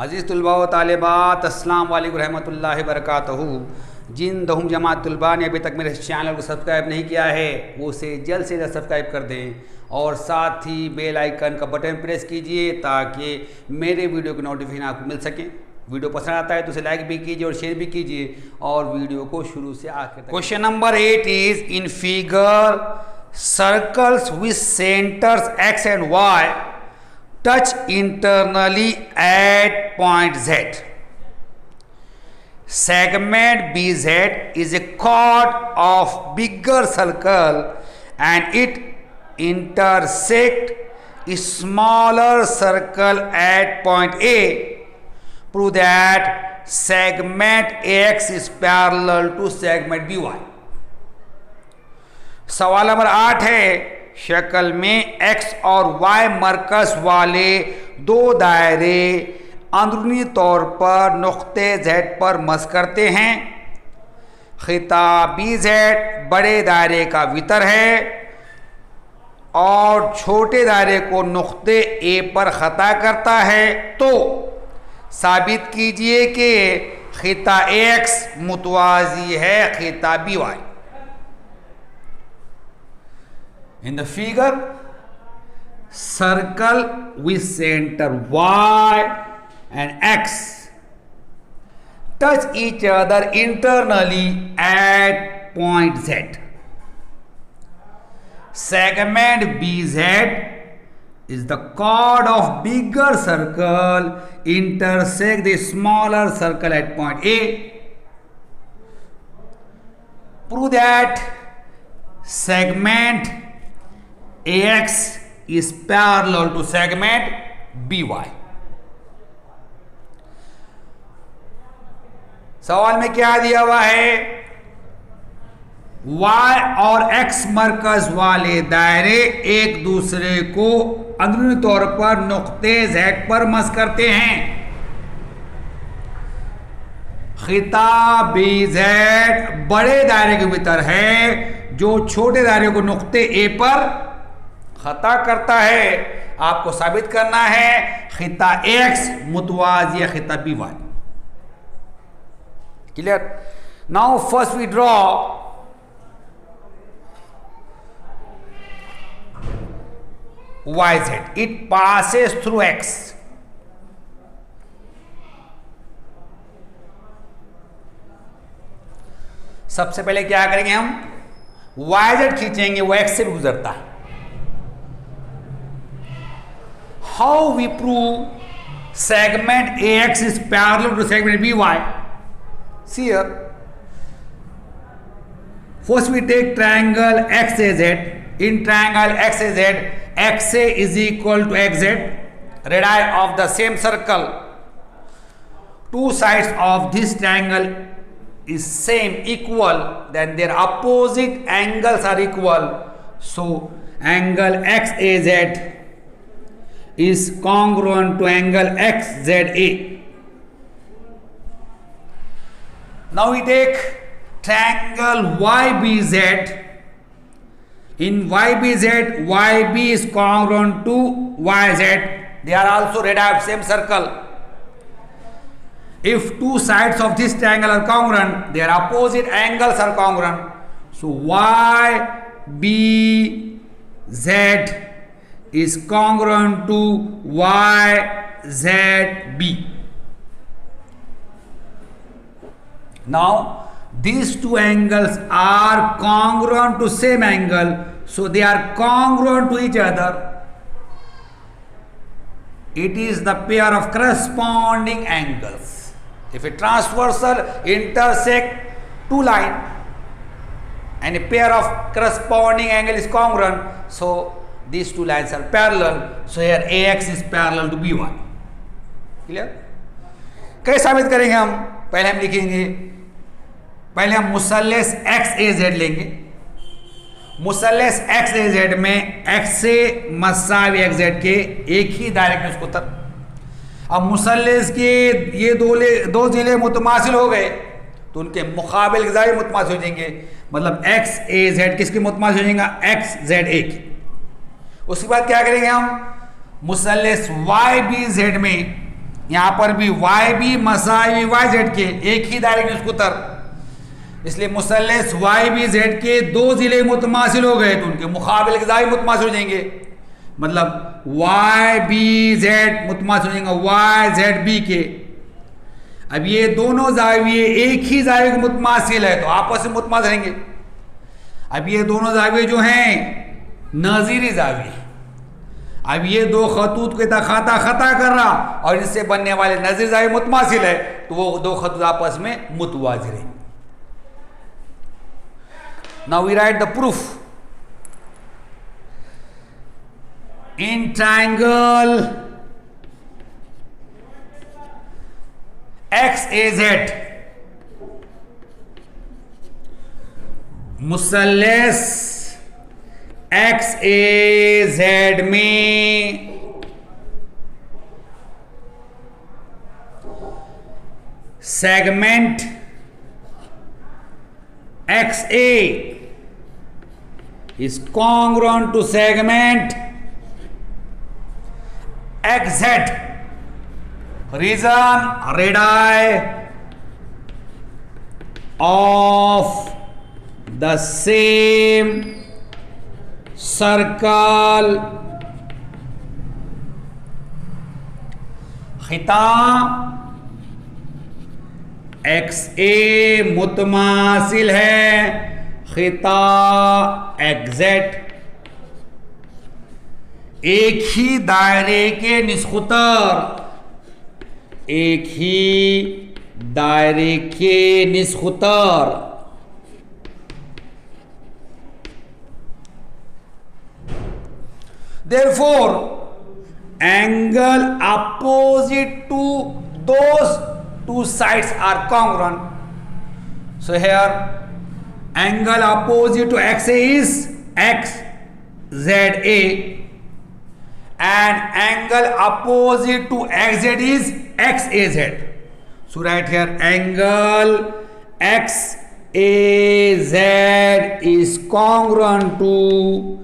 अज़ीज़ तलबा व तालिबात, अस्सलाम वालेकुम रहमतुल्लाहि बरकातहू। जिन दहुम जमात तलबा ने अभी तक मेरे चैनल को सब्सक्राइब नहीं किया है वो उसे जल्द से जल्द सब्सक्राइब कर दें और साथ ही बेल आइकन का बटन प्रेस कीजिए ताकि मेरे वीडियो की नोटिफिकेशन आपको मिल सके। वीडियो पसंद आता है तो उसे लाइक भी कीजिए और शेयर भी कीजिए और वीडियो को शुरू से आखिर तक। Question number 8 is in figure circles with centres X and Y touch internally at point Z. Segment BZ is a chord of bigger circle and it intersect a smaller circle at point A. Prove that segment AX is parallel to segment BY. सवाल number 8 है, शक्ल में x और y मरकज वाले दो दायरे अंदरूनी तौर पर नुक्ते Z पर मस करते हैं। खिता BZ बड़े दायरे का वितर है और छोटे दायरे को नुक्ते A पर खता करता है, तो साबित कीजिए कि खिता AX मुतवाज़ी है खिता BY। In the figure, circle with center Y and X touch each other internally at point Z. Segment BZ is the chord of bigger circle intersect the smaller circle at point A. Prove that segment AX is parallel to segment BY। सवाल में क्या दिया हुआ है, Y और X मरकज वाले दायरे एक दूसरे को अंदरूनी तौर पर नुक्ते Z पर मस करते हैं। खिता BZ बड़े दायरे के भीतर है जो छोटे दायरे को नुक्ते A पर खता करता है। आपको साबित करना है खिता X मुतवाज़ी खिता BY। Clear? Now first we draw YZ, it passes through X। सबसे पहले क्या करेंगे, हम YZ खींचेंगे, वो X से भी गुजरता है। How we prove segment AX is parallel to segment BY? See here. First we take triangle XAZ. In triangle XAZ, XA is equal to XZ, radii of the same circle. Two sides of this triangle is same, equal, then their opposite angles are equal. So angle XAZ is congruent to angle XZA. Now we take triangle YBZ. In YBZ, YB is congruent to YZ. They are also radii of same circle. If two sides of this triangle are congruent, their opposite angles are congruent. So YBZ is congruent to YZB. Now these two angles are congruent to same angle, so they are congruent to each other. It is the pair of corresponding angles. If a transversal intersect two lines and a pair of corresponding angle is congruent, so these two lines are parallel, so here AX is parallel to BY. Clear? कैसे साबित करेंगे हम? पहले हम लिखेंगे, पहले हम मुसल्लस XAZ लेंगे। मुसल्लस XAZ में X से मसावी XZ के एक ही दायरे के उसको तर। अब मुसल्लस के ये दो जिले मुतमासिल हो गए तो उनके मुकाबिल ज़ाहिर मुतमासिल हो जाएंगे, मतलब XAZ किसके मुतमासिल हो जाएगा? XZA की। उसके बाद क्या करेंगे हम? मुसल्लस YBZ में यहां पर भी वाई बी मसावी वाई जेड के एक ही दायरे के निस्कुतर, इसलिए मुसल्लस वाई बी जेड के दो जिले मुतमासिल हो गए तो उनके मुकाबिल के जावी मुतमासिल हो जाएंगे, मतलब वाई बी जेड मुतमासिल हो जाएंगे वाई जेड बी के। अब ये दोनों जाविये एक ही जाविये के मुतमासिल है तो आपस में मुतमासिल रहेंगे। अब ये दोनों जाविये जो हैं नज़ीरी जाविये, अब ये दो खतूत के खाता खता कर रहा और इससे बनने वाले नज़ीर जाविये मुतमासिल है तो वो दो खतूत आपस में मुतवाज़ी रहेंगे। Now we write the proof. In triangle XAZ मुसल्लस XAZ में segment XA is congruent to segment XZ. Reason radii of the same circle खिता XA मुतमासिल है खिता XZ, एक ही दायरे के निस्खुतर, एक ही दायरे के निस्खुतर। Therefore, angle opposite to those two sides are congruent. So here, angle opposite to XA is XZA and angle opposite to XZ is XAZ. So write here angle XAZ is congruent to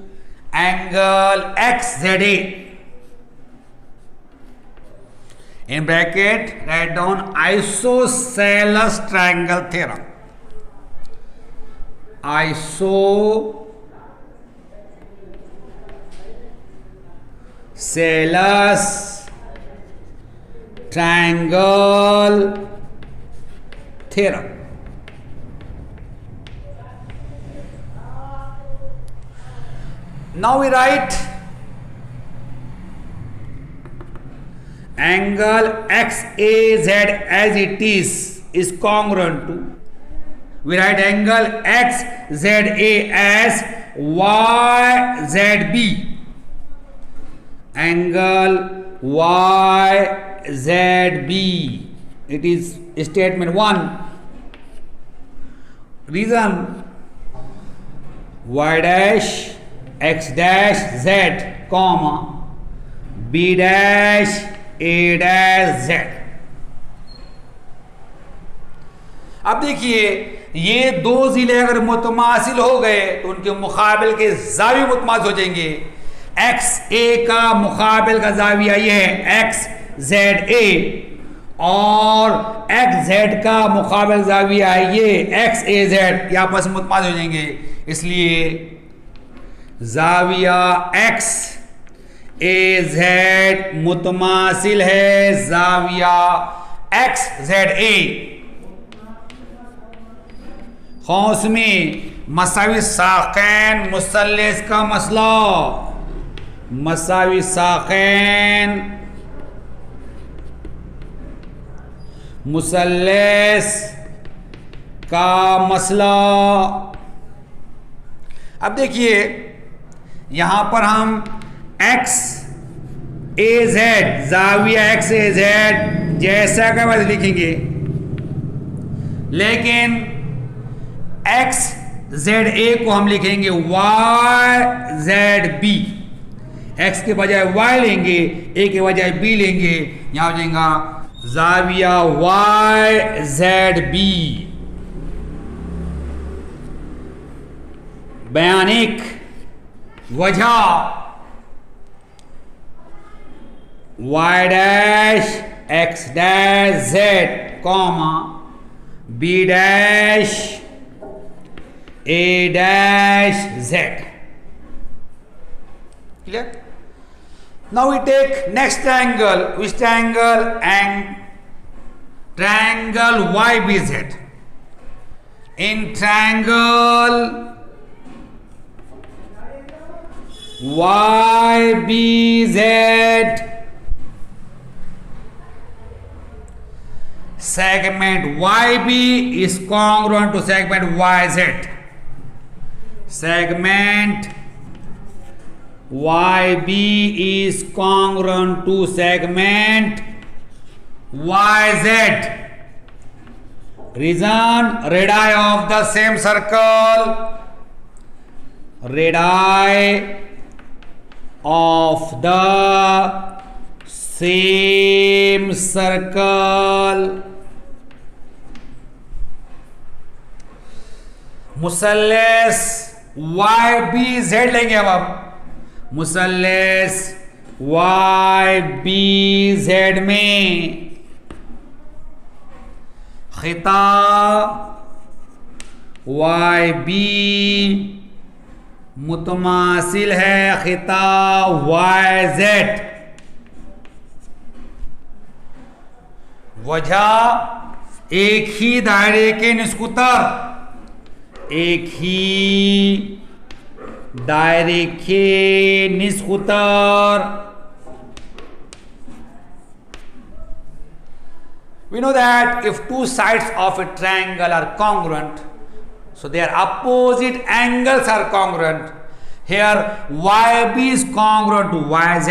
angle XZA. In bracket write down isosceles triangle theorem. Isosceles triangle theorem. Now we write angle XAZ as it is congruent to, we write angle XZA as YZB, angle YZB, it is statement 1. Reason Y dash X dash Z comma B dash A dash Z. अब देखिए ये दो जिले अगर मुतमासिल हो गए तो उनके मुकाबिल के जावी मुतमासिल हो जाएंगे। एक्स ए का मुकाबिल का जाविया ये है एक्स जेड ए और एक्स जेड का मुकाबिल जाविया है ये एक्स ए जेड, ये आपस में मुतमासिल हो जाएंगे। इसलिए जाविया एक्स ए जेड मुतमासिल है जाविया एक्स जेड ए। खौस में मसावी साक़ैन मुसल्लस का मसला, मसावी साक़ैन मुसल्लस का मसला। अब देखिए यहां पर हम एक्स ए जेड जाविया एक्स ए जेड जैसा का बस लिखेंगे, लेकिन एक्स जेड ए को हम लिखेंगे वाई जेड बी। एक्स के बजाय वाई लेंगे, ए के बजाय बी लेंगे, यहां हो जाएगा जाविया वाई जेड बी। बयानिक वजह Y dash x dash z comma b dash a dash z. Clear? Now we take next triangle. Which triangle? And triangle YBZ. In triangle YBZ, segment YB is congruent to segment YZ. Segment YB is congruent to segment YZ. Reason, radii of the same circle. Radii of the same circle. मुसल्लस YBZ लेंगे अब मुसल्लस YBZ में खिता YB मुतमासिल है खिता YZ। वजह एक ही दायरे के निस्कुतर, एक ही दायरे के निस्कुतर। We know that if two sides of a triangle are congruent, so their opposite angles are congruent. Here YB is congruent to YZ.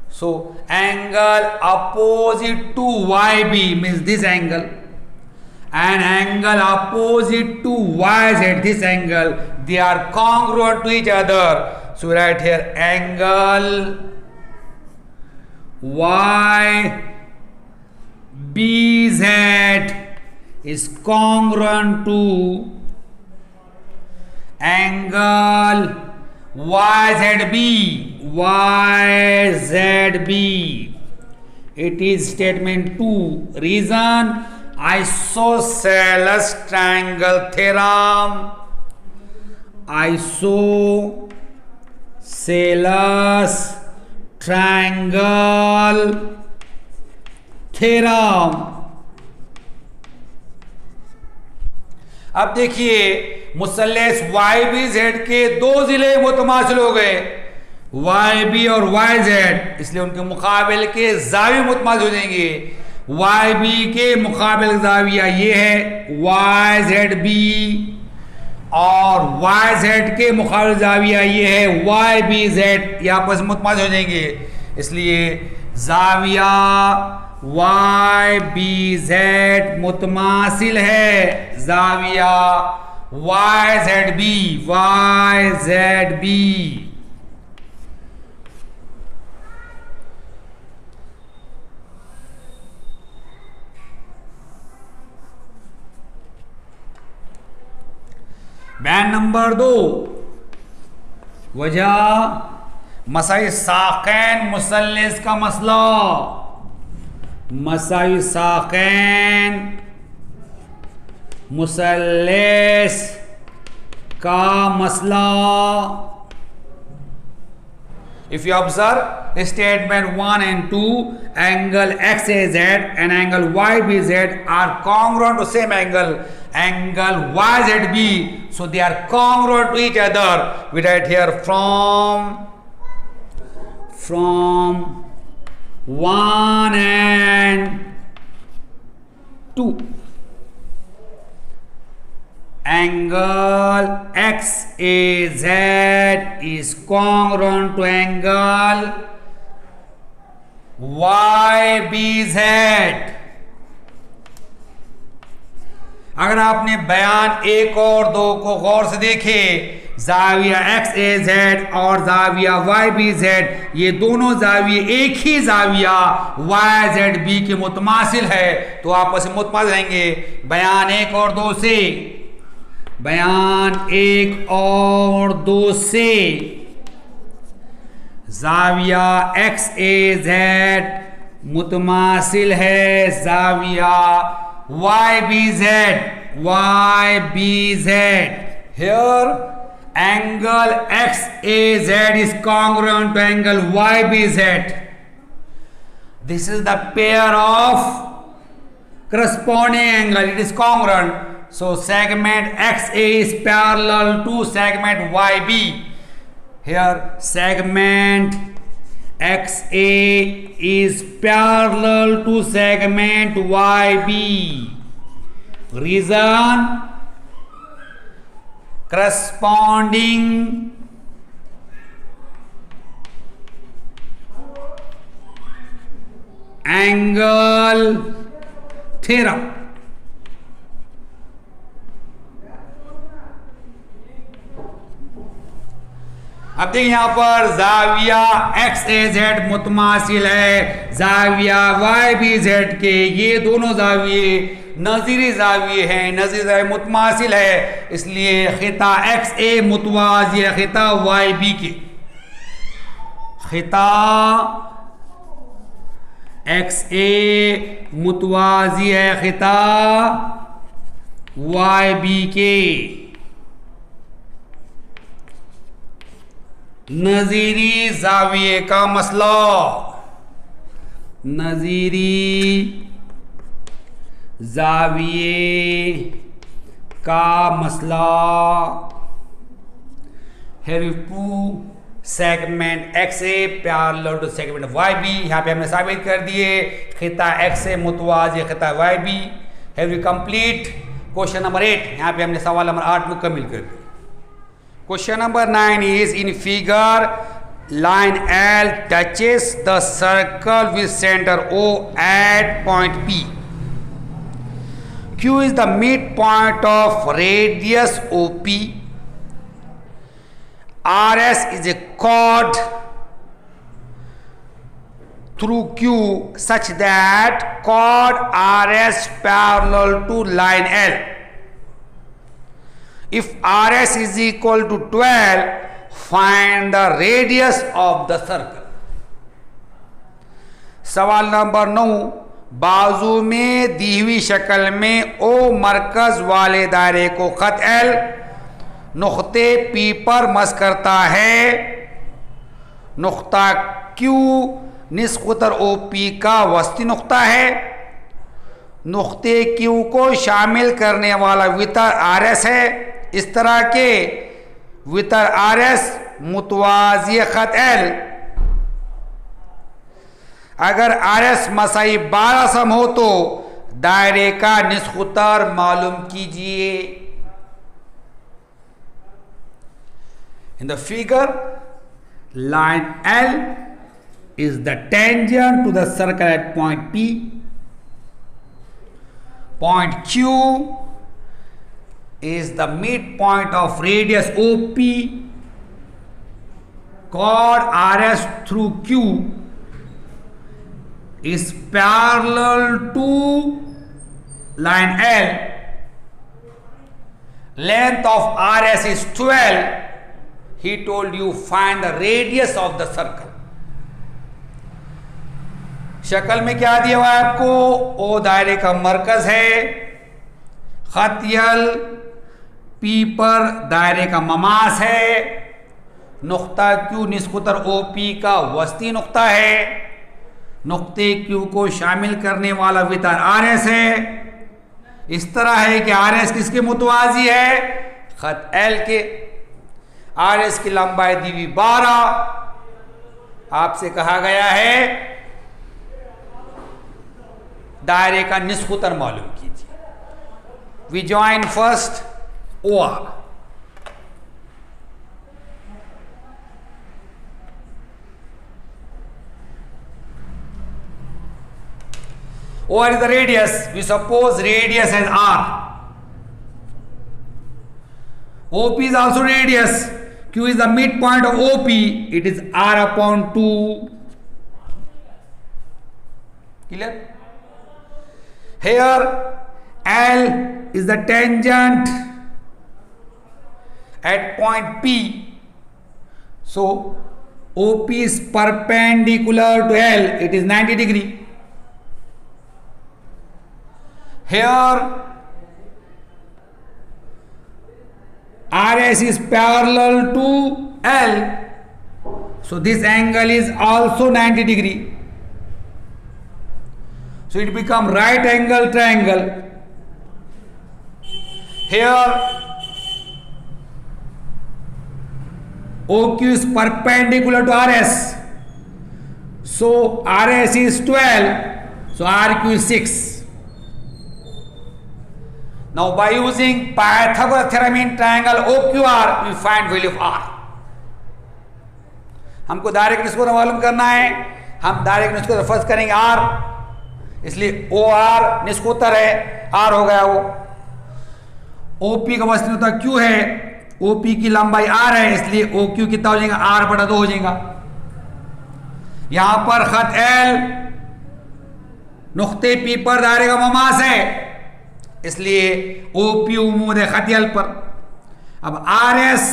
So angle opposite to YB means this angle, and angle opposite to YZ, this angle, they are congruent to each other. So write here angle YBZ is congruent to angle YZB. It is statement 2. Reason, isosceles triangle theorem. Isosceles triangle theorem. अब देखिए मुसल्लस YBZ के दो जिले मुतमासिल हो गए, YB और YZ, इसलिए उनके मुकाबिल के जावी मुतमासिल हो जाएंगे। YB के मुकाबिल जाविया ये है YZB और YZ के मुकाबिल जाविया ये है YBZ, ये आपस में मुतमासिल हो जाएंगे। इसलिए जाविया YBZ मुतमासिल है जाविया YZB। बयान नंबर 2, वजह मसाई साक़ैन मुसल्लस का मसला। मसाई साक़ैन मुसल्लस का मसला। If you observe statement 1 and 2, angle XAZ and angle YBZ are congruent to same angle YZB, so they are congruent to each other. We write here from 1 and 2. Angle XAZ is congruent to angle YBZ. अगर आपने बयान 1 और 2 को गौर से देखे, जाविया XAZ और जाविया YBZ, ये दोनों जाविये एक ही जाविया YZB के मुतमासिल है, तो आपस में मुतमासिल रहेंगे। बयान 1 और 2 से, बयान 1 और 2 से जाविया XAZ मुतमासिल है जाविया YBZ. Here angle XAZ is congruent to angle YBZ. This is the pair of corresponding angle. It is congruent. So segment XA is parallel to segment YB. Here segment XA is parallel to segment YB. Reason: corresponding angle theorem. अब देखिए यहां पर जाविया XAZ मुतमासिल है जाविया YBZ के, ये दोनों जाविये नज़ीरी जाविये हैं, नज़ीर जाविये मुतमासिल है, इसलिए खिता XA मुतवाज़ी है खिता YB के। खिता XA मुतवाज़ी है खिता YB के। नज़ीरी जाविये का मसला, नज़ीरी जाविये का मसला। Here we prove segment XA parallel to segment YB। यहाँ पे हमने साबित कर दिए खिता XA मुतवाज़ी खिता YB। Here we complete question number 8। यहाँ पे हमने सवाल नंबर 8 मुकम्मल कर दिया। Question number 9 is in figure line L touches the circle with center O at point P. Q is the midpoint of radius OP. RS is a chord through Q such that chord RS parallel to line L. If RS is equal to 12, find the radius of the circle. सवाल number 9, बाजू में दी हुई शक्ल में O मरकज वाले दायरे को खत L नुक्ते P पर मस करता है। नुक्ता Q निस्कुतर OP का वस्ती नुक्ता है। नुक्ते Q को शामिल करने वाला वितर RS है। इस तरह के वितर RS मुतवाज़ी खत L अगर RS मसाई 12 सम हो तो दायरे का निस्कुतर मालूम कीजिए। In the figure, line L is the tangent to the circle at point P. Point Q is the midpoint of radius OP. Chord RS through Q is parallel to line L. Length of RS is 12. He told you find the radius of the circle. शक्ल में क्या दिया हुआ है आपको? ओ दायरे का मरकज है, खत L P पर दायरे का ममास है, नुक्ता Q निस्कुतर OP का वस्ती नुक्ता है, नुक्ते Q को शामिल करने वाला वितर RS है। इस तरह है कि RS किसके मुतवाज़ी है? खत L के। RS की लंबाई दी हुई 12, आपसे कहा गया है दायरे का निस्कुतर मालूम कीजिए। We join first OR। OR is the radius. We suppose radius as R. OP is also radius. Q is the midpoint of OP. It is R upon 2. Clear? Here L is the tangent at point P. So OP is perpendicular to L. It is 90 degree. here RS is parallel to L, so this angle is also 90 degree, so it become right angle triangle. Here OQ is perpendicular to RS, so RS is 12, so RQ is 6. Now by using Pythagoras theorem in triangle OQR, we find value of R. हमको direct निष्कर्ष मालूम करना है, हम direct निष्कर्ष first करेंगे R, इसलिए OR निष्कोत्तर है, R हो गया वो। OP का वस्तुतः Q है, OP की लंबाई R है, इसलिए OQ कितना हो जाएगा, R/2 हो जाएगा। यहां पर खत L नुक्ते P पर दायरे का ममास है, इसलिए OP उमूद है खत L पर। अब RS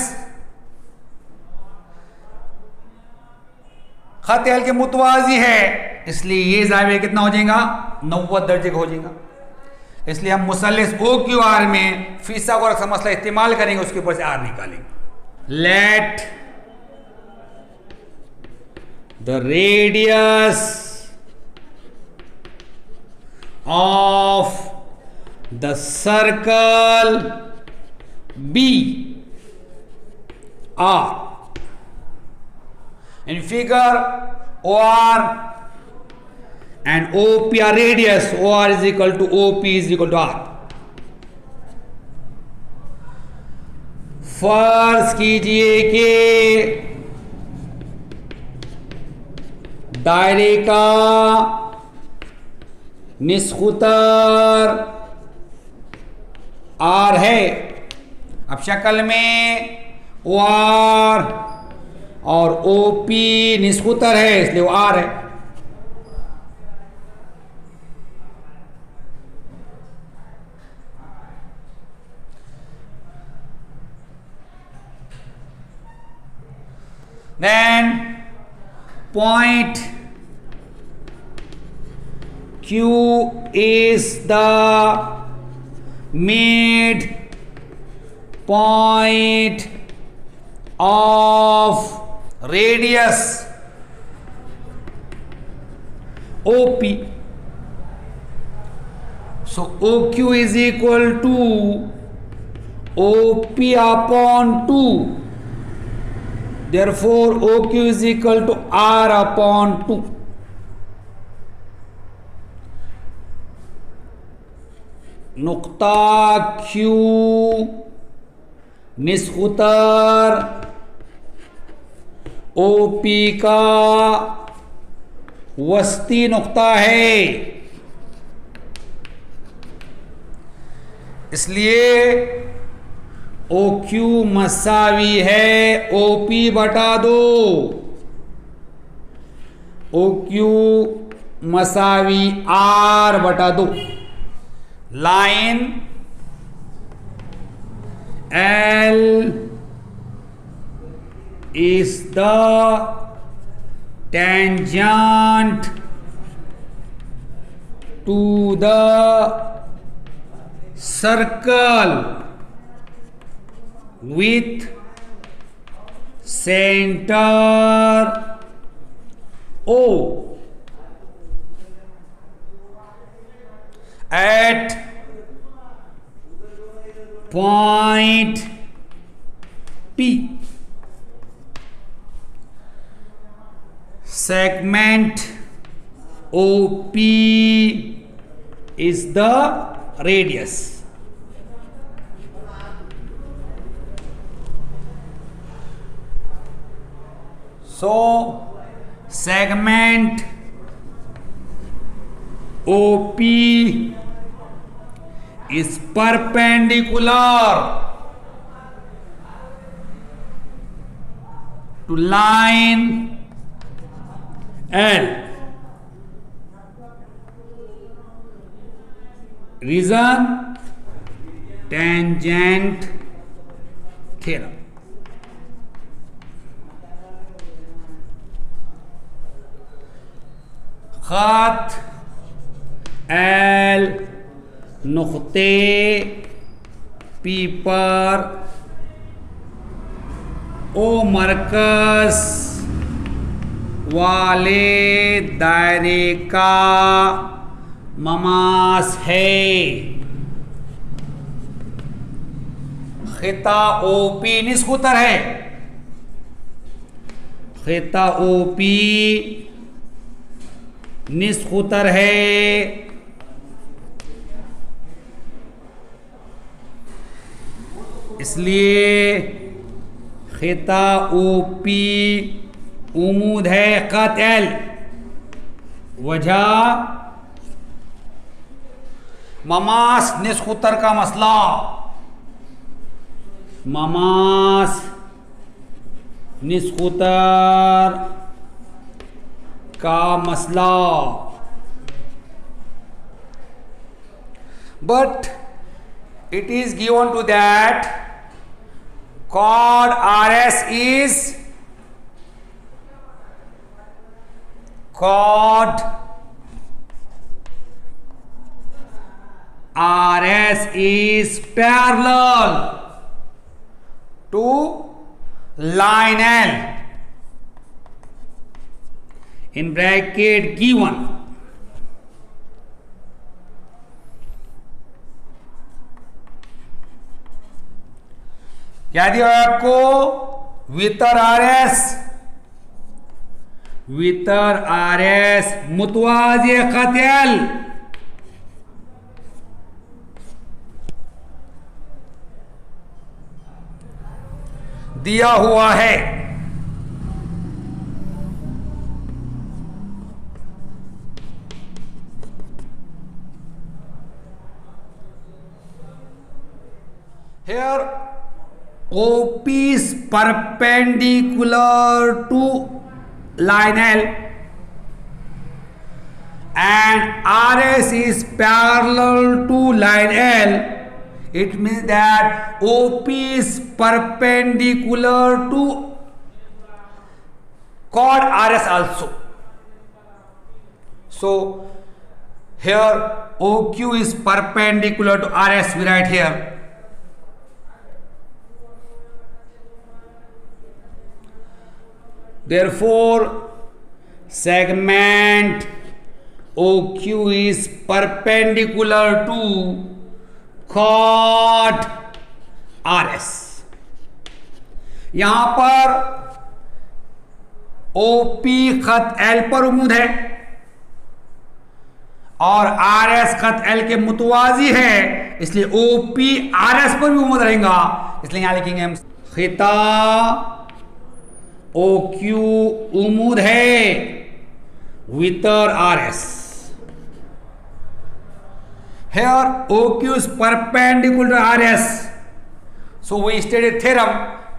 खत L के मुतवाजी है, इसलिए ये ज़ाविया कितना हो जाएगा, 90 दर्जे का हो जाएगा। इसलिए हम मुसल्लिस OQR में फिसागोरस का मसला इस्तेमाल करेंगे, उसके ऊपर से R निकालेंगे। Let the radius of the circle be R. In figure, OR and OP are radius, OR is equal to OP is equal to R. फर्ज कीजिए कि दायरे का निस्कुतर R है। अब शक्ल में OR और OP निस्कुतर है, इसलिए वो R है। Then point Q is the mid point of radius OP. So OQ is equal to OP upon 2. Therefore OQ is equal to R upon 2. नुक्ता Q निस्कुतर OP का वस्ती नुक्ता है, इसलिए OQ मसावी है OP/2। OQ मसावी R/2। Line L is the tangent to the circle with center O at point P. Segment OP is the radius. So segment OP is perpendicular to line L. Reason tangent theorem. खत L नुक्ते P पर ओ मरकज वाले दायरे का Mama's है। खिता OP निस्कुतर है, खिता OP निस्कुतर है, इसलिए खिता OP उमूद है कत एल। वजह ममास निस्कुतर का मसला, ममास निस्कुतर का मसला। But it is given to that chord RS is chord RS is parallel to line L in bracket given। क्या दिया आपको? वितर RS, वितर RS मुतवाज़ी खत L। दिया हुआ है। Here OP is perpendicular to line L and RS is parallel to line L. It means that OP is perpendicular to chord RS also. So here OQ is perpendicular to RS, we write here. Therefore segment OQ is perpendicular to chord RS। यहां पर OP खत L पर उमूद है और RS खत L के मुतवाजी है, इसलिए OP RS पर भी उमूद रहेगा। इसलिए यहां लिखेंगे हम खिता OQ उमूद है वितर RS। Here OQ is perpendicular to RS. So we stated theorem,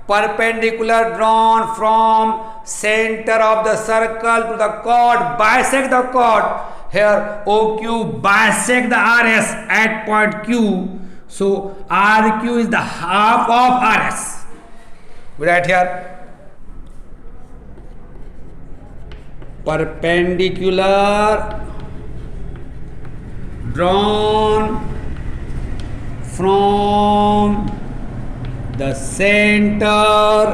perpendicular drawn from center of the circle to the chord bisect the chord. Here OQ bisect the RS at point Q. So RQ is the half of RS. We write here perpendicular drawn from the center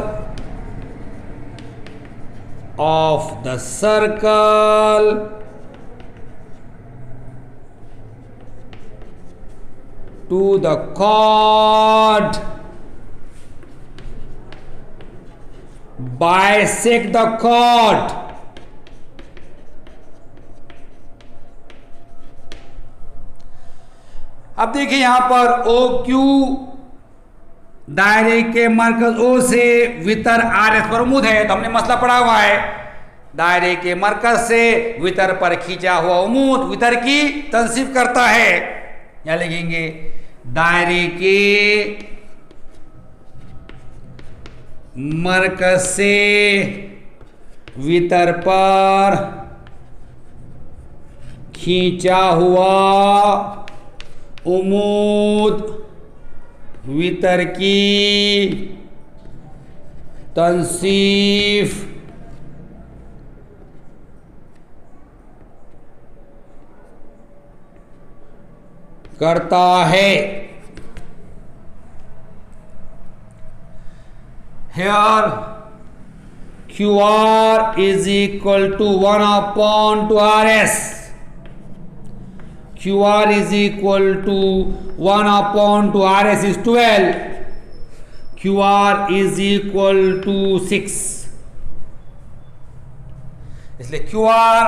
of the circle to the chord bisect the chord। अब देखिए यहां पर OQ दायरे के मरकज O से वितर RS पर उमूद है। तो हमने मसला पढ़ा हुआ है, दायरे के मरकज से वितर पर खींचा हुआ उमूद वितर की तंसीब करता है। यहां लिखेंगे दायरे के मरकज से वितर पर खींचा हुआ उमूद वितर की तंसीफ करता है। Here QR is equal to 1 upon 2 RS. QR is equal to 1 upon 2 RS is 12. QR is equal to 6. इसलिए QR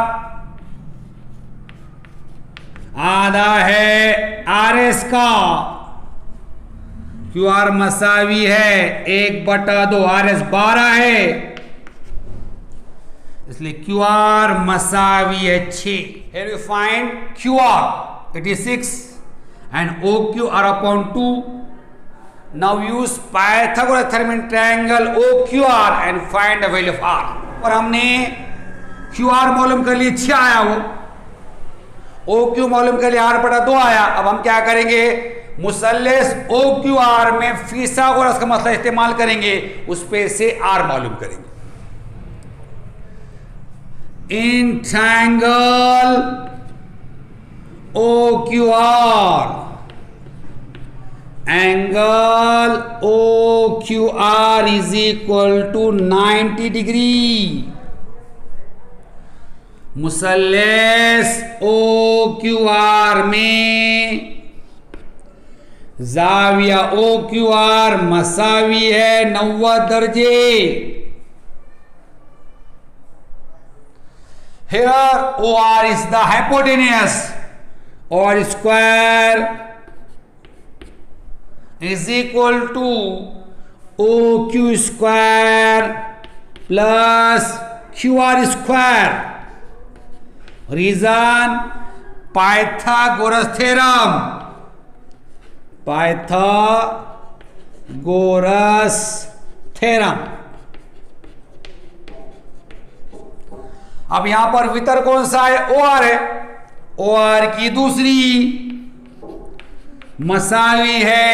आधा है RS का। QR मसावी है 1/2, RS 12 है, इसलिए QR मसावी है 6। Here we find QR, it is 6 and OQ are upon 2. Now use Pythagoras theorem in triangle OQR and find the value of R. और हमने QR मालूम कर लिए 6 आया, वो OQ मालूम कर लिया 8/2 आया। अब हम क्या करेंगे, मुसल्लेस OQR में फिसागोरस का मसला इस्तेमाल करेंगे, उस पे से R मालूम करेंगे। In triangle OQR, angle OQR is equal to 90 degree. मुसल्लेस OQR में जाविया OQR मसावी है 90 दर्जे। Here OR is the hypotenuse, OR square is equal to OQ square plus QR square. Reason Pythagoras theorem, Pythagoras theorem। अब यहां पर वितर कौन सा है, OR है। OR की दूसरी मसावी है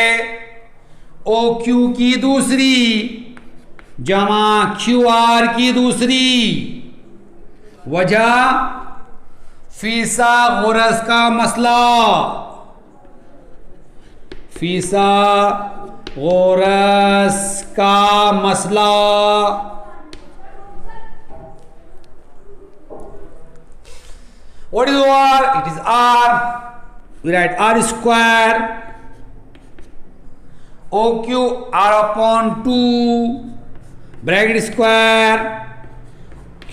OQ की दूसरी जमा QR की दूसरी। वजह फिसागोरस का मसला, फिसागोरस का मसला। What is OR? It is R. We write R square OQ R upon 2 bracket square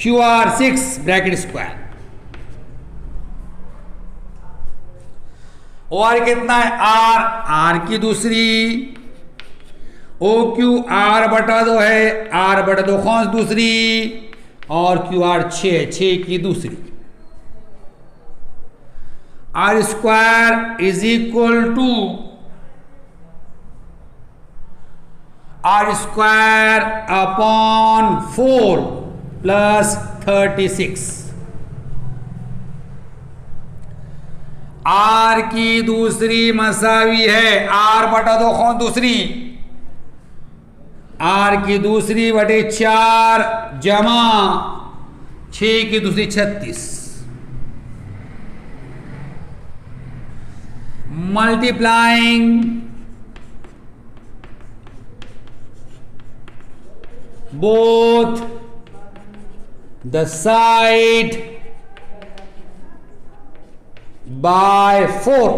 QR 6 bracket square। OR कितना है, R, R की दूसरी OQ R/2 है, R/2 कौन दूसरी, और QR 6 की दूसरी। R square is equal to R square upon 4 plus 36। R की दूसरी मसावी है R/2 कौन दूसरी, R की दूसरी बटे 4 जमा 6 की दूसरी 36। Multiplying both the side by 4,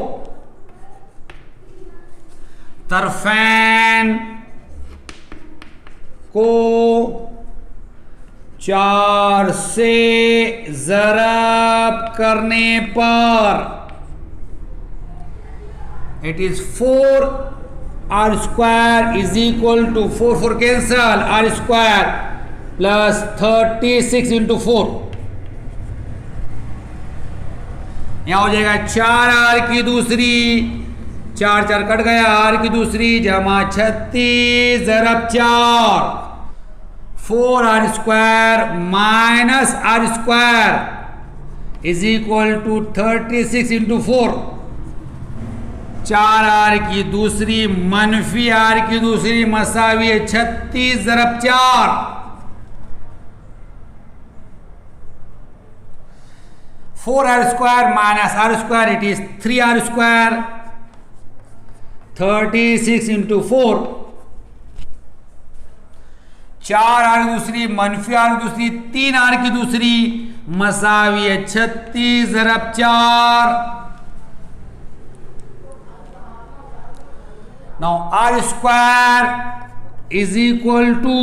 तरफैन को 4 से ज़रब करने पर it is 4 R square is equal to 4 cancel, R square plus 36 into 4। यहाँ हो जाएगा 4R की दूसरी, 4 कट गया, R की दूसरी जमा 36 ज़रब 4, 4R square minus R square is equal to 36 into 4। 4R की दूसरी मनफी R की दूसरी मसावी है 36 ज़रब 4। 4R square minus R square, it is 3R square 36 into 4, 4 R की दूसरी मनफी आर की दूसरी 3 आर की दूसरी मसावी है 36 ज़रब 4। Now R square is equal to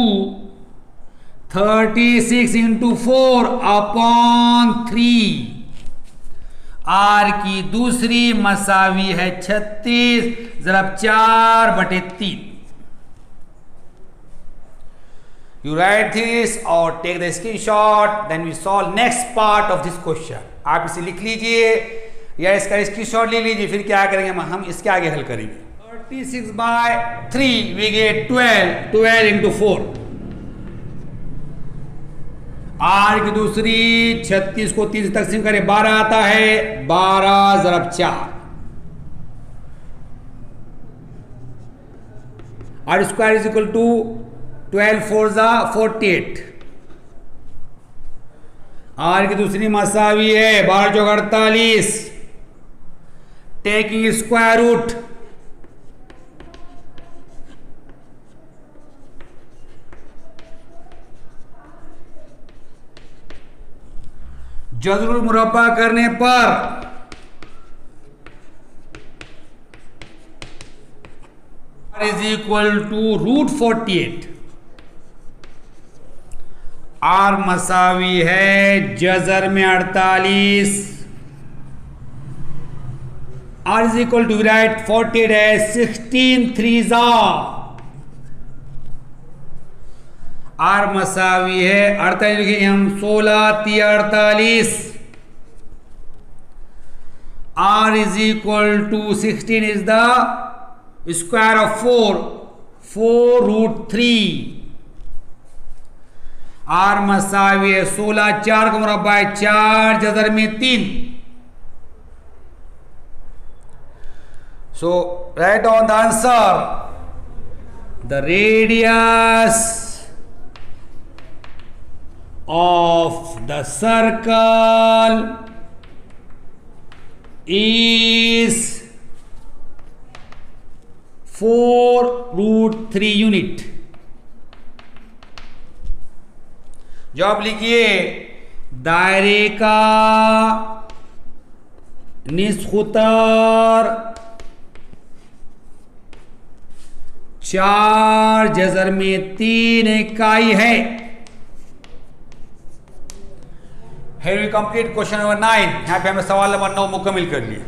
36 into 4 upon 3। R की दूसरी मसावी है 36 ज़रब 4/3। You write this or take the screenshot, then we solve next part of this question. आप इसे लिख लीजिए या इसका स्क्रीनशॉट ले लीजिए, फिर क्या करेंगे हम इसके आगे हल करेंगे। 36/3 we get 12 into 4। आर की दूसरी 36 को 3 से तकसीम करें 12 आता है, 12 ज़रब 4। R square is equal to 12 4 ज़ा 48। आर की दूसरी मसावी है 12 चौक 48। टेकिंग स्क्वायर रूट, जज़रुल मुरब्बा करने पर इज इक्वल टू √48। आर मसावी है जजर में 48। R is equal to right 48 है 16 3 ज़ा। आर मसावी है 48 लिखेंगे हम 16 3 48। R is equal to 16 is the square of 4 √3। R मसावी है 16, 4 का मुरब्बा है 4 जजर में 3। So write down the answer. The radius of the circle is 4 √3 unit. जवाब लिखिए, दायरे का निस्खुतर 4 जजर में 3 इकाई है। Here we complete question number 9। यहाँ पे हमें सवाल नंबर 9 मुकम्मल कर लिए।